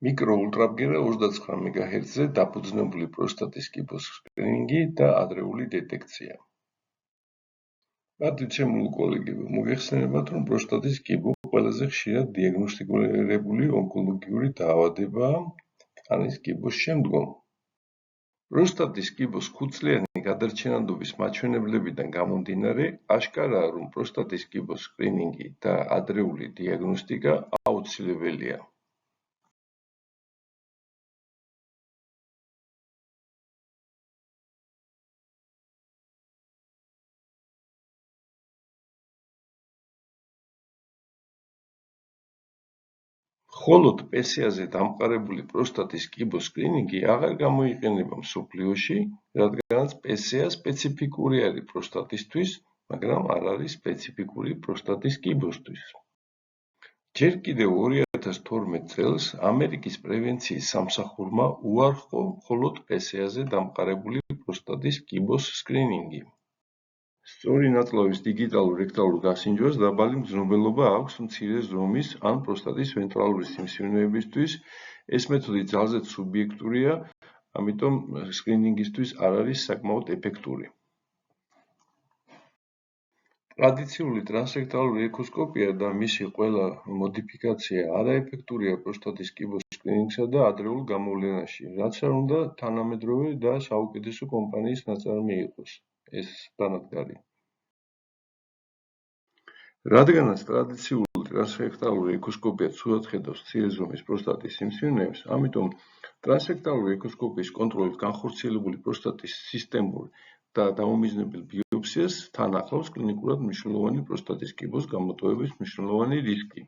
მიკროულტრაბგერა 29 მეგაჰერცზე დაფუძნებული პროსტატის კიბოს სკრინინგი და ადრეული დეტექცია. პატივცემულ კოლეგებო, მოგეხსენებათ, რომ პროსტატის კიბო ყველაზე ხშირად დიაგნოსტირებული ონკოლოგიური დაავადებაა კანის კიბოს შემდგომ. პროსტატის კიბოს ხუთწლიანი გადარჩენადობის მაჩვენებლებიდან გამომდინარე, აშკარაა, რომ პროსტატის კიბოს სკრინინგი და ადრეული დიაგნოსტიკა აუცილებელია. მხოლოდ PSA-ზე დამყარებული პროსტატის კიბოს სკრინინგი აღარ გამოიყენება მსოფლიოში, რადგანაც PSA სპეციფიკური არის პროსტატისთვის, მაგრამ არ არის სპეციფიკური პროსტატის კიბოსთვის. ჯერ კიდევ 2012 წელს ამერიკის პრევენციის სამსახურმა უარყო მხოლოდ PSA-ზე დამყარებული პროსტატის კიბოს სკრინინგი. სწორი ნაწლავის დიგიტალურ რექტალურ გასინჯვას დაბალი მგრძნობელობა აქვს მცირე ზომის ან პროსტატის ვენტრალური სიმსივნეებისთვის. ეს მეთოდი ძალზედ სუბიექტურია, ამიტომ სკრინინგისთვის არ არის საკმაოდ ეფექტური. ტრადიციული ტრანსრექტალური ექოსკოპია და მისი ყველა მოდიფიკაცია არაეფექტურია პროსტატის კიბოს სკრინინგსა და ადრეულ გამოვლენაში, რაც არ უნდა თანამედროვე და საუკეთესო კომპანიის ნაწარმი იყოს ეს დანადგარი. რადგანაც ტრადიციული ტრანსრექტალური ექოსკოპია ცუდად ხედავს მცირე ზომის პროსტატის სიმსივნეებს, ამიტომ ტრანსრექტალური ექოსკოპიის კონტროლით განხორციელებული პროსტატის სისტემურ და დაუმიზნებელ ბიოპსიას თან ახლავს კლინიკურად მნიშვნელოვანი პროსტატის კიბოს გამოტოვების მნიშვნელოვანი რისკი.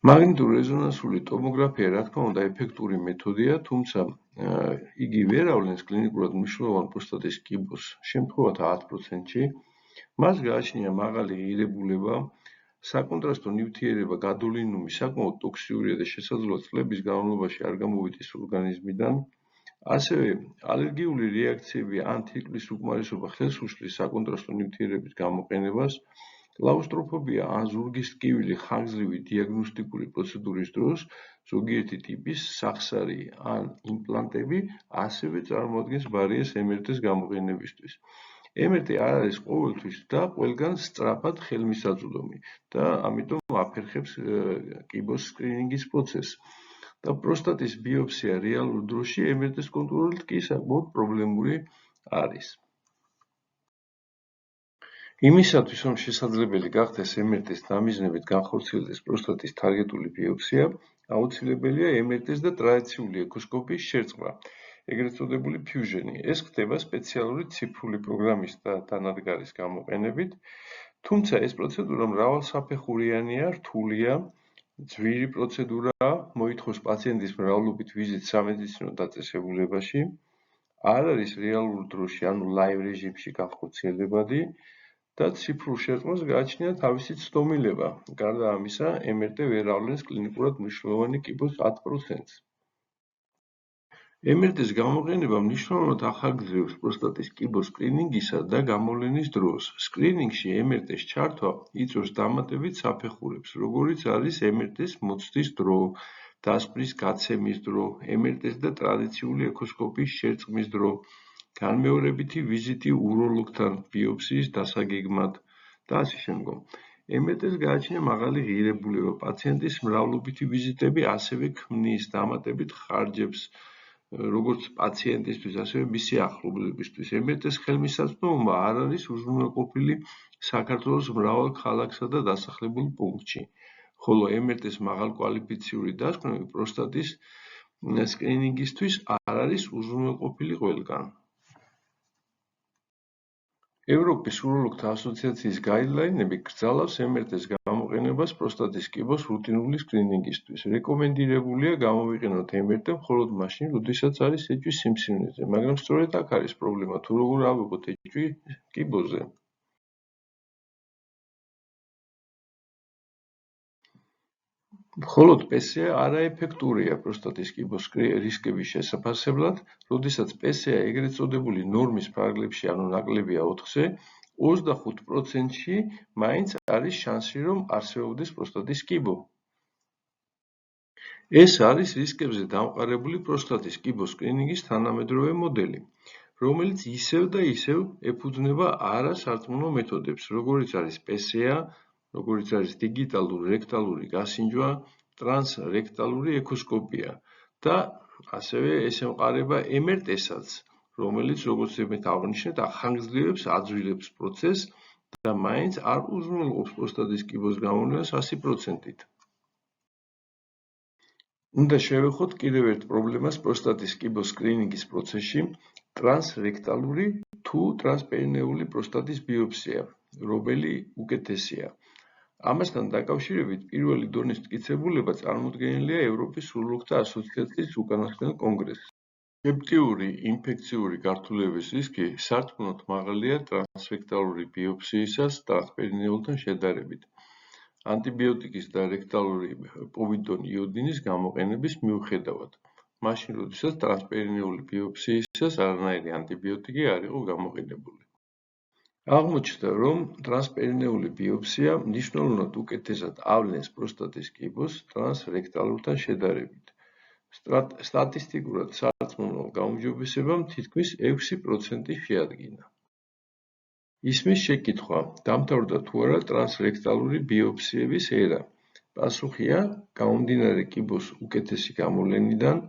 მაგნიტურ-რეზონანსული ტომოგრაფია, რა თქმა უნდა, ეფექტური მეთოდია, თუმცა იგი ვერ ავლენს კლინიკურად მნიშვნელოვან პროსტატის კიბოს შემთხვევათა 10%-ში. მას გააჩნია მაღალი ღირებულება, საკონტრასტო ნივთიერება გადოლინუმი საკმაოდ ტოქსიურია და შესაძლოა წლების განმავლობაში არ გამოვიდეს ორგანიზმიდან. ასევე ალერგიული რეაქციები ან თიკლის უკმარისობა ხელს უშლის საკონტრასტო ნივთიერების გამოყენებას. კლაუსტროფობია ან ზურგის ტკივილი ხანგრძლივი დიაგნოსტიკური პროცედურის დროს, ზოგიერთი ტიპის სახსარი ან იმპლანტები ასევე წარმოადგენს ბარიერს MRT-ს გამოყენებისთვის. MRT არ არის ყოველთვის და ყველგან სწრაფად ხელმისაწვდომი და ამიტომ აფერხებს კიბოს სკრინინგის პროცესს. და პროსტატის ბიოპსია რეალურ დროში MRT-ს კონტროლით კი საკმაოდ პრობლემური არის. იმისათვის, რომ შესაძლებელი გახდეს MRT-ს დამიზნებით განხორციელდეს პროსტატის თარგეტული ბიოპსია, აუცილებელია MRT-ს და ტრადიციული ექოსკოპიის შერწყმა, ეგრეთ წოდებული ფიუჟენი. ეს ხდება სპეციალური ციფრული პროგრამის და დანადგარის გამოყენებით, თუმცა ეს პროცედურა მრავალსაფეხურიანია, რთულია, ძვირი პროცედურაა, მოითხოვს პაციენტის მრავლობით ვიზიტს სამედიცინო დაწესებულებაში, არ არის რეალურ დროში, ანუ ლაივ რეჟიმში განხორციელებადი და ციფრულ შერწყმას გააჩნია თავისი ცდომილება. გარდა ამისა, MRT ვერ ავლენს კლინიკურად მნიშვნელოვანი კიბოს 10%-ს. MRT-ს გამოყენება მნიშვნელოვნად ახალგაზრდებს პროსტატის კიბოს სკრინინგისა და გამოვლენის დროს. სკრინინგში MRT-ს ჩართვა იწვევს დამატებით საფეხურებს, როგორიც არის MRT-ს მოცდის დრო, დასკვნის გაცემის დრო, MRT-ს და ტრადიციული ექოსკოპიის შერწყმის დრო, განმეორებითი ვიზიტი უროლოგთან ბიოპსიის დასაგეგმად და ასე შემდგომ. MRT-ს გააჩნია მაღალი ღირებულება, პაციენტის მრავლობითი ვიზიტები ასევე ქმნის დამატებით ხარჯებს, როგორც პაციენტისთვის, ასევე მისი ახლობლებისთვის. MRT-ს ხელმისაწვდომობა არ არის უზრუნველყოფილი საქართველოს მრავალ ქალაქსა და დასახლებულ პუნქტში, ხოლო MRT-ს მაღალკვალიფიციური დასკვნები პროსტატის სკრინინგისთვის არ არის უზრუნველყოფილი ყველგან. ევროპის უროლოგთა ასოციაციის გაიდლაინები კრძალავს MRT-ს გამოყენებას პროსტატის კიბოს რუტინული სკრინინგისთვის. რეკომენდირებულია გამოვიყენოთ MRT მხოლოდ მაშინ, როდესაც არის ეჭვი სიმსივნეზე, მაგრამ სწორედ აქ არის პრობლემა, თუ როგორ ავიღოთ ეჭვი კიბოზე. მხოლოდ PSA არაეფექტურია პროსტატის კიბოს რისკების შესაფასებლად, როდესაც PSA ეგრეთ წოდებული ნორმის ფარგლებში, ანუ ნაკლებია 4-ზე, 25%-ში მაინც არის შანსი, რომ არსებობდეს პროსტატის კიბო. ეს არის რისკებზე დამყარებული პროსტატის კიბოს სკრინინგის თანამედროვე მოდელი, რომელიც ისევ და ისევ ეფუძნება არასარწმუნო მეთოდებს, როგორიც არის PSA, როგორიც არის დიგიტალური რექტალური გასინჯვა, ტრანსრექტალური ექოსკოპია და ასევე ეს ემყარება MRT-საც, რომელიც, როგორც იმით აღვნიშნეთ, ახანგრძლივებს აძვილებს პროცესს და მაინც არ უზრუნველყოფს პროსტატის კიბოს გამოვლენას 100%-ით. უნდა შევეხოთ კიდევ ერთ პრობლემას პროსტატის კიბოს სკრინინგის პროცესში, ტრანსრექტალური თუ ტრანსპერინეული პროსტატის ბიოპსია, რომელი უკეთესია. ამასთან დაკავშირებით პირველი დონის მტკიცებულება წარმოდგენილია ევროპის სრულუფლთა ასოციაციის უკანასკნელ კონგრესში. სეპტიური ინფექციური გართულების რისკი სარწმუნოდ მაღალია ტრანსრექტალური ბიოპსიისას ტრანსპერინეულთან შედარებით. ანტიბიოტიკის და რექტალური პოვიდონ იოდინის გამოყენების მიუხედავად, მაშინ როდესაც ტრანსპერინეული ბიოპსიისას არანაირი ანტიბიოტიკი არ იყო გამოყენებული. აღმოჩნდა, რომ ტრანსპერინეული ბიოპსია მნიშვნელოვნად უკეთესად ავლენს პროსტატის კიბოს ტრანსრექტალურთან შედარებით. სტატისტიკურად სარწმუნო გაუმჯობესებამ თითქმის 6% შეადგინა. ისმის შეკითხვა, დამთავრდა თუ არა ტრანსრექტალური ბიოპსიების ერა. პასუხია, გამომდინარე კიბოს უკეთესი გამოვლენიდან,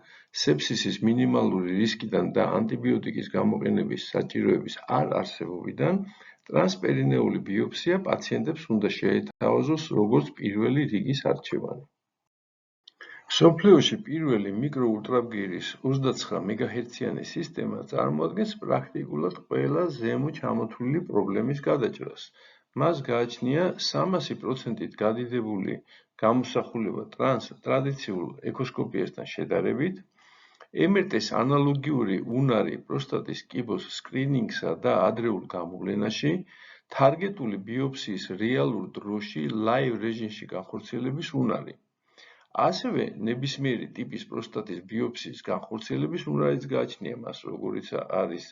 სეპსისის მინიმალური რისკიდან და ანტიბიოტიკის გამოყენების საჭიროების არ არსებობიდან, ტრანსპერინეული ბიოპსია პაციენტებს უნდა შეეთავაზოს როგორც პირველი რიგის არჩევანი. მსოფლიოში პირველი მიკროულტრაბგერის 29 მეგაჰერციანი სისტემა წარმოადგენს პრაქტიკულად ყველა ზემო ჩამოთვლილი პრობლემის გადაჭრას. მას გააჩნია 300%-ით გადიდებული გამოსახულება ტრადიციულ ექოსკოპიასთან შედარებით, MRT-ს ანალოგიური უნარი პროსტატის კიბოს სკრინინგსა და ადრეულ გამოვლენაში, თარგეტული ბიოპსიის რეალურ დროში ლაივ რეჟიმში განხორციელების უნარი. ასევე ნებისმიერი ტიპის პროსტატის ბიოპსიის განხორციელების უნარიც გააჩნია მას, როგორიც არის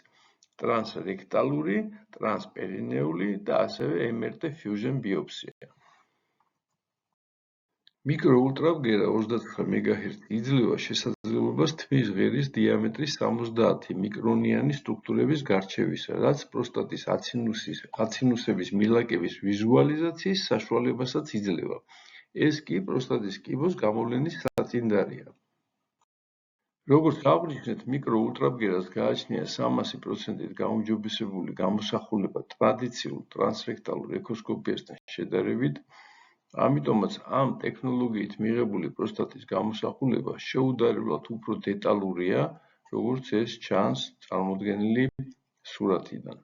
ტრანსრექტალური, ტრანსპერინეული და ასევე MRT fusion ბიოპსია. მიკროულტრაბგერა 29 მეგაჰერცი იძლევა შესაძლებლობას თმის ღერის დიამეტრის 70 მიკრონიანი სტრუქტურების გარჩევისა, რაც პროსტატის აცინუსების მილაკების ვიზუალიზაციის საშუალებასაც იძლევა. ეს კი პროსტატის კიბოს გამოვლენის საწინდარია. როგორც აღვნიშნეთ, მიკროულტრაბგერას გააჩნია 300%-ით გაუმჯობესებული გამოსახულება ტრადიციულ ტრანსრექტალურ ექოსკოპიასთან შედარებით, ამიტომაც ამ ტექნოლოგიით მიღებული პროსტატის გამოსახულება შეუდარებლად უფრო დეტალურია, როგორც ეს ჩანს წარმოდგენილი სურათიდან.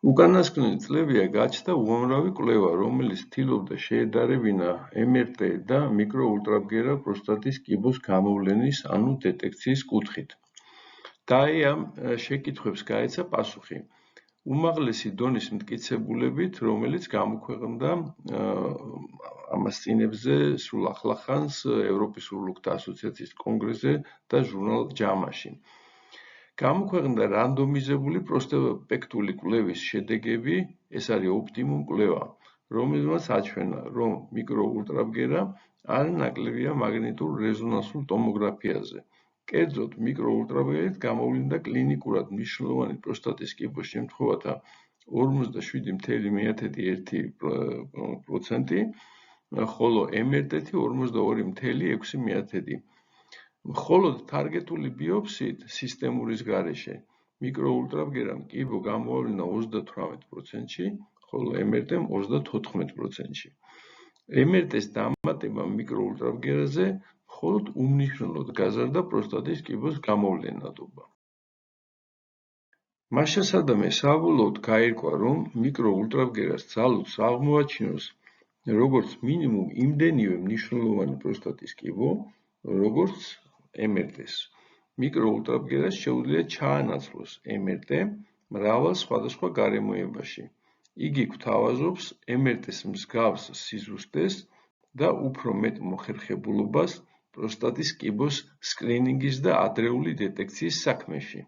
უკანასკნელი წლებია გაჩნდა უამრავი კვლევა, რომელიც ცდილობდა შეედარებინა MRT და მიკროულტრაბგერა პროსტატის კიბოს გამოვლენის, ანუ დეტექციის კუთხით. და ამ შეკითხვებს გაეცა პასუხი. უმაღლესი დონის მტკიცებულებით, რომელიც გამოქვეყნდა ამასწინებზე სულ ახლახანს ევროპის სრულუფლთა ასოციაციის კონგრესზე და ჟურნალ JAMA-ში. გამოქვეყნდა რანდომიზებული პროსპექტული კვლევის შედეგები, ეს არის ოპტიმუმ კვლევა, რომელმაც აჩვენა, რომ მიკროულტრაბგერა არ ნაკლებია მაგნიტურ რეზონანსულ ტომოგრაფიაზე. კერძოდ, მიკროულტრაბგერით გამოვლინდა კლინიკურად მნიშვნელოვანი პროსტატის კიბოს შემთხვევათა 47,1%, ხოლო MRT-ი 42,6%. მხოლოდ თარგეტული ბიოპსიით სისტემურის გარეშე მიკროულტრაბგერამ კიბო გამოავლინა 38%-ში, ხოლო MRT-მ 34%-ში. MRT-ს დამატება მიკროულტრაბგერაზე მხოლოდ უმნიშვნელოდ გაზარდა პროსტატის კიბოს გამოვლენადობა. მას შესადამე საბოლოოდ გაირკვა, რომ მიკროულტრაბგერას ძალუძს აღმოაჩინოს როგორც მინიმუმ იმდენივე მნიშვნელოვანი პროსტატის კიბო, როგორც MRT-ს. მიკროულტრაბგერას შეუძლია ჩაანაცვლოს MRT მრავალ სხვადასხვა გარემოებაში. იგი გვთავაზობს MRT-ს მსგავს სიზუსტეს და უფრო მეტ მოხერხებულობას პროსტატის კიბოს სკრინინგის და ადრეული დეტექციის საქმეში.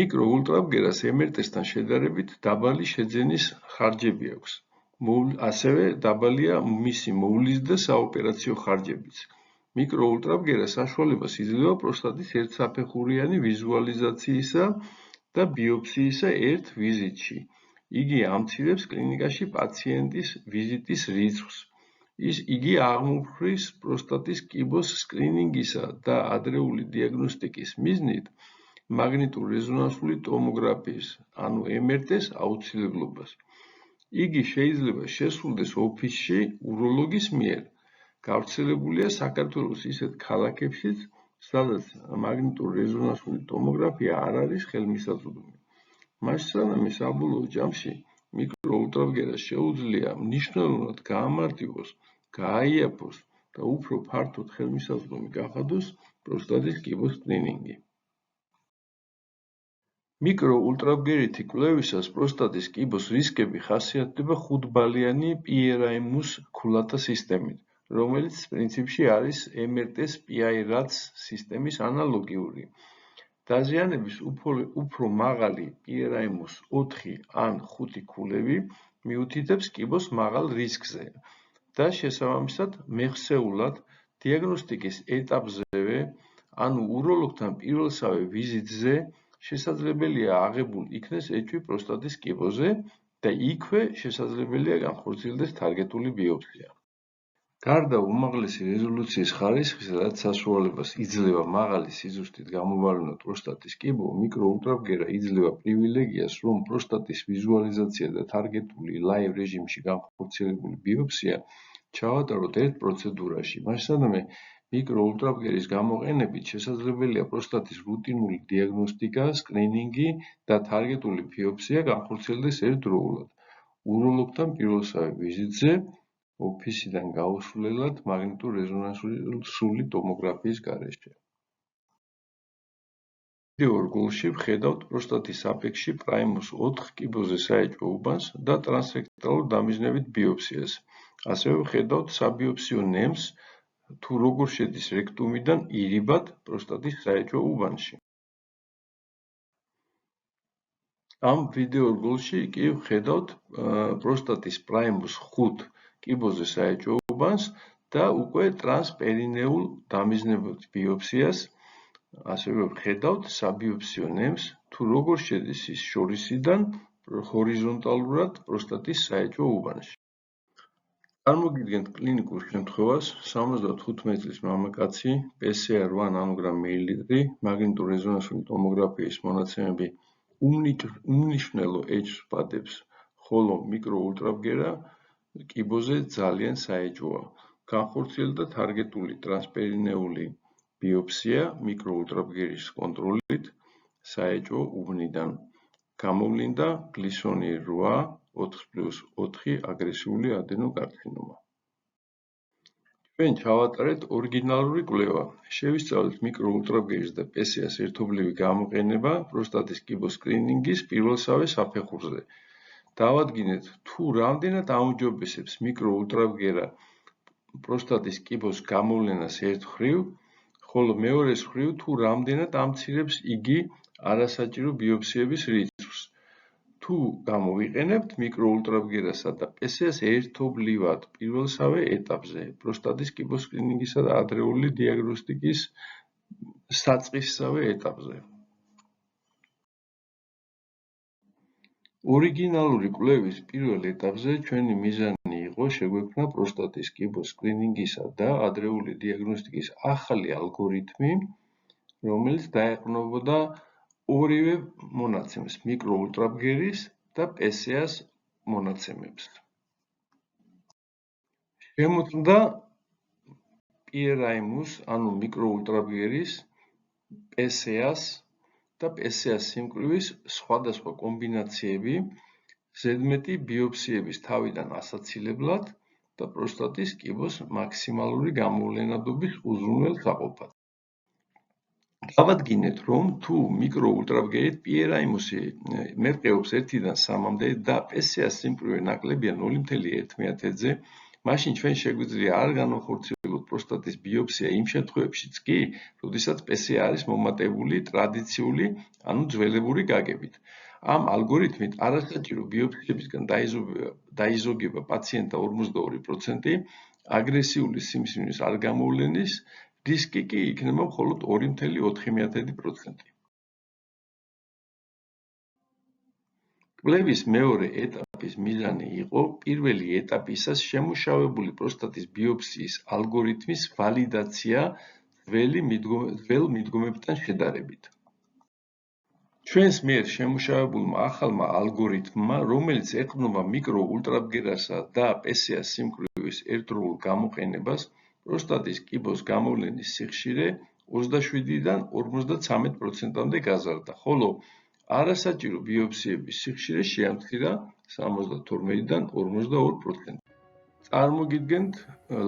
მიკროულტრაბგერას MRT-სთან შედარებით დაბალი შეძენის ხარჯები აქვს. ასევე დაბალია მისი მოვლის და საოპერაციო ხარჯებიც. მიკროულტრაბგერა საშუალებას იძლევა პროსტატის ერთსაფეხურიანი ვიზუალიზაციისა და ბიოპსიისა ერთ ვიზიტში. იგი ამცირებს კლინიკაში პაციენტის ვიზიტის რიცხვს. იგი აღმოფხრის პროსტატის კიბოს სკრინინგისა და ადრეული დიაგნოსტიკის მიზნით მაგნიტურ-რეზონანსული ტომოგრაფიის, ანუ MRT-ს აუცილებლობას. იგი შეიძლება შესრულდეს ოფისში უროლოგის მიერ. გავრცელებულია საქართველოს ისეთ ქალაქებშიც, სადაც მაგნიტურ-რეზონანსული ტომოგრაფია არ არის ხელმისაწვდომი. მასწავლამი საბოლოო ჯამში მიკროულტრაბგერას შეუძლია მნიშვნელოვნად გაამარტივოს, გააიაფოს და უფრო ფართოდ ხელმისაწვდომი გახადოს პროსტატის კიბოს სკრინინგი. მიკროულტრაბგერითი კვლევისას პროსტატის კიბოს რისკები ხასიათდება ხუთბალიანი PRIMUS ქულათა სისტემით, რომელიც პრინციპში არის MRT-ს PI-RADS სისტემის ანალოგიური. დაზიანების უფრო მაღალი PRIMUS 4 ან 5 ქულები მიუთითებს კიბოს მაღალ რისკზე და შესაბამისად მეხსეულად დიაგნოსტიკის ეტაპზევე, ანუ უროლოგთან პირველსავე ვიზიტზე შესაძლებელია აღებულ იქნეს ეჭვი პროსტატის კიბოზე და იქვე შესაძლებელია განხორციელდეს თარგეტული ბიოპსია. გარდა უმაღლესი რეზოლუციის ხარისხის, რაც საშუალებას იძლევა მაღალი სიზუსტით გამოვარდნოთ პროსტატის კიბო, მიკროულტრაბგერა იძლევა პრივილეგიას, რომ პროსტატის ვიზუალიზაცია და თარგეტული ლაივ რეჟიმში განხორციელებული ბიოპსია ჩავატაროთ ერთ პროცედურაში. მასწავლამი მიკროულტრაბგერის გამოყენებით შესაძლებელია პროსტატის რუტინული დიაგნოსტიკა, სკრინინგი და თარგეტული ბიოპსია განხორციელდეს ერთდროულად, უროლოგთან პირველსავე ვიზიტზე, ოფისიდან გაუსვლელად მაგნიტურ-რეზონანსული ტომოგრაფიის გარეშე. ვიდეო რგოლში ვხედავთ პროსტატის აფექტში პრაიმუს 4 კიბოზე საეჭვო უბანს და ტრანსრექტალურ დამიზნებით ბიოპსიას. ასევე ვხედავთ საბიოპსიო ნემს, თუ როგორ შედის რექტუმიდან ირიბად პროსტატის საეჭვო უბანში. ამ ვიდეო რგოლში კი ვხედავთ პროსტატის პრაიმუს 5 კიბოზე საეჭვო უბანს და უკვე ტრანსპერინეულ დამიზნებულ ბიოპსიას. ასევე ვხედავთ საბიოპსიო ნემს, თუ როგორ შედის ის შორისიდან ჰორიზონტალურად პროსტატის საეჭვო უბანში. წარმოგიდგენთ კლინიკურ შემთხვევას, 75 წლის მამაკაცი, PCR 8 ნანოგრამ/მილილიტრი, მაგნიტურ-რეზონანსული ტომოგრაფიის მონაცემები უმნიშვნელო ეჭვს ვბადებს, ხოლო მიკროულტრაბგერა კიბოზე ძალიან საეჭვოა. განხორციელდა თარგეტული ტრანსპერინეული ბიოპსია მიკროულტრაბგერის კონტროლით საეჭვო უბნიდან. გამოვლინდა გლისონი 8, 4+4 აგრესიული ადენოკარცინომა. ჩვენ ჩავატარეთ ორიგინალური კვლევა. შევისწავლეთ მიკროულტრაბგერის და PCR-ს ერთობლივი გამოყენება პროსტატის კიბოს სკრინინგის პირველსავე საფეხურზე. დავადგინეთ, თუ რამდენად აუმჯობესებს მიკროულტრაბგერა პროსტატის კიბოს გამოვლენას ერთ მხრივ, ხოლო მეორე მხრივ, თუ რამდენად ამცირებს იგი არასაჭირო ბიოპსიების რიცხვს. თუ გამოვიყენებთ მიკროულტრაბგერასა და PCR-ს ერთობლივად პირველსავე ეტაპზე, პროსტატის კიბოს სკრინინგისა და ადრეული დიაგნოსტიკის საწყისსავე ეტაპზე. ორიგინალური კვლევის პირველ ეტაპზე ჩვენი მიზანი იყო შეგვექმნა პროსტატის კიბოს სკრინინგისა და ადრეული დიაგნოსტიკის ახალი ალგორითმი, რომელიც დაეყრდნობოდა ორივე მონაცემს, მიკროულტრაბგერის და PCR-ს მონაცემებს. შემოწმდა PRIMUS, ანუ მიკროულტრაბგერის, PCR-ს და PCR სიმკვრივის სხვადასხვა კომბინაციები, ზედმეტი ბიოპსიების თავიდან ასაცილებლად და პროსტატის კიბოს მაქსიმალური გამოვლენადობის უზრუნველსაყოფად. დავადგინეთ, რომ თუ მიკროულტრაბგერით PRIMUS-ი მერყეობს 1-დან 3-მდე და PCR სიმკვრივე ნაკლებია 0.1-ზე, მაშინ ჩვენ შეგვიძლია არ განვახორციელოთ პროსტატის ბიოპსია იმ შემთხვევებშიც კი, როდესაც PCR არის მომატებული ტრადიციული, ანუ ძველებური გაგებით. ამ ალგორითმით არასაჭირო ბიოფსიებისგან დაიზოგება პაციენტთა 42%, აგრესიული სიმსივნის არ გამოვლენის რისკი კი იქნება მხოლოდ 2,4%. კვლევის მეორე ეტაპის მიზანი იყო პირველი ეტაპისას შემუშავებული პროსტატის ბიოფსიის ალგორითმის ვალიდაცია ძველ მიდგომებთან შედარებით. ჩვენს მიერ შემუშავებულმა ახალმა ალგორითმმა, რომელიც ეყრდნობა მიკრო-ულტრაბგერასა და PSA სიმკვრივის ერთდროულ გამოყენებას, პროსტატის კიბოს გამოვლენის სიხშირე 27-დან 53%-მდე გაზარდა, ხოლო არასაჭირო ბიოფსიების სიხშირე შეამცირა 72-დან 42%. წარმოგიდგენთ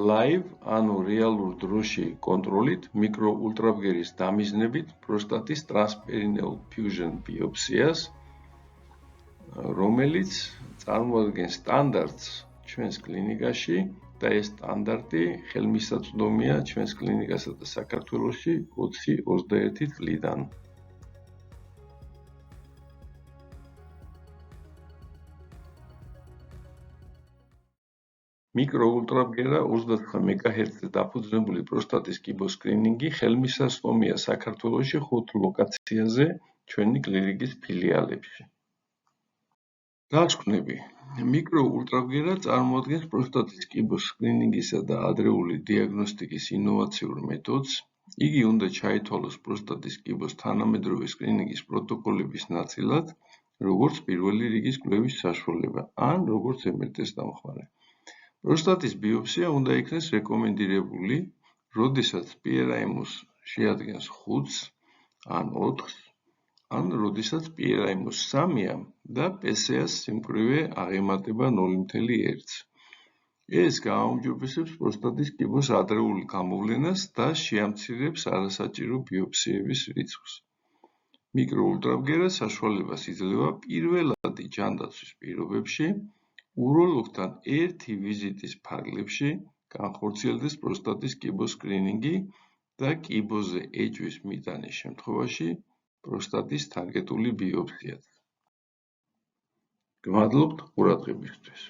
live, ანუ რეალურ დროში კონტროლით მიკრო-ულტრაბგერის დამიზნებით პროსტატის ტრანსპერინეულ ფიუჟენ ბიოფსიას, რომელიც წარმოადგენს სტანდარტს ჩვენს კლინიკაში და ეს სტანდარტი ხელმისაწვდომია ჩვენს კლინიკასა და საქართველოში 20-21 წლიდან. მიკრო-ულტრაბგერა 29 MHz-ზე დაფუძნებული პროსტატის კიბოს სკრინინგი ხელმისაწვდომია საქართველოში 5 ლოკაციაზე ჩვენი კლინიკის ფილიალებში. დასკვნები. მიკრო-ულტრაბგერა წარმოადგენს პროსტატის კიბოს სკრინინგისა და ადრეული დიაგნოსტიკის ინოვაციურ მეთოდს. იგი უნდა ჩაითვალოს პროსტატის კიბოს თანამედროვე სკრინინგის პროტოკოლების ნაწილად, როგორც პირველი რიგის კვლევის საშუალება, ან როგორც MRT-ს დამხმარე. პროსტატის ბიოფსია უნდა იქნეს რეკომენდირებული, როდესაც PRIMUS შეადგენს 5-ს ან 4-ს, ან როდესაც PRIMUS 3-ია და PSA-ს სიმკვრივე აღემატება 0,1-ს. ეს გააუმჯობესებს პროსტატის კიბოს ადრეული გამოვლენას და შეამცირებს არასაჭირო ბიოფსიების რიცხვს. მიკრო-ულტრაბგერა საშუალებას იძლევა პირველადი ჯანდაცვის პირობებში, უროლოგთან ერთი ვიზიტის ფარგლებში განხორციელდეს პროსტატის კიბოს სკრინინგი და კიბოზე ეჭვის მიტანის შემთხვევაში პროსტატის თარგეტული ბიოფსიაც. გმადლობთ ყურადღებისთვის.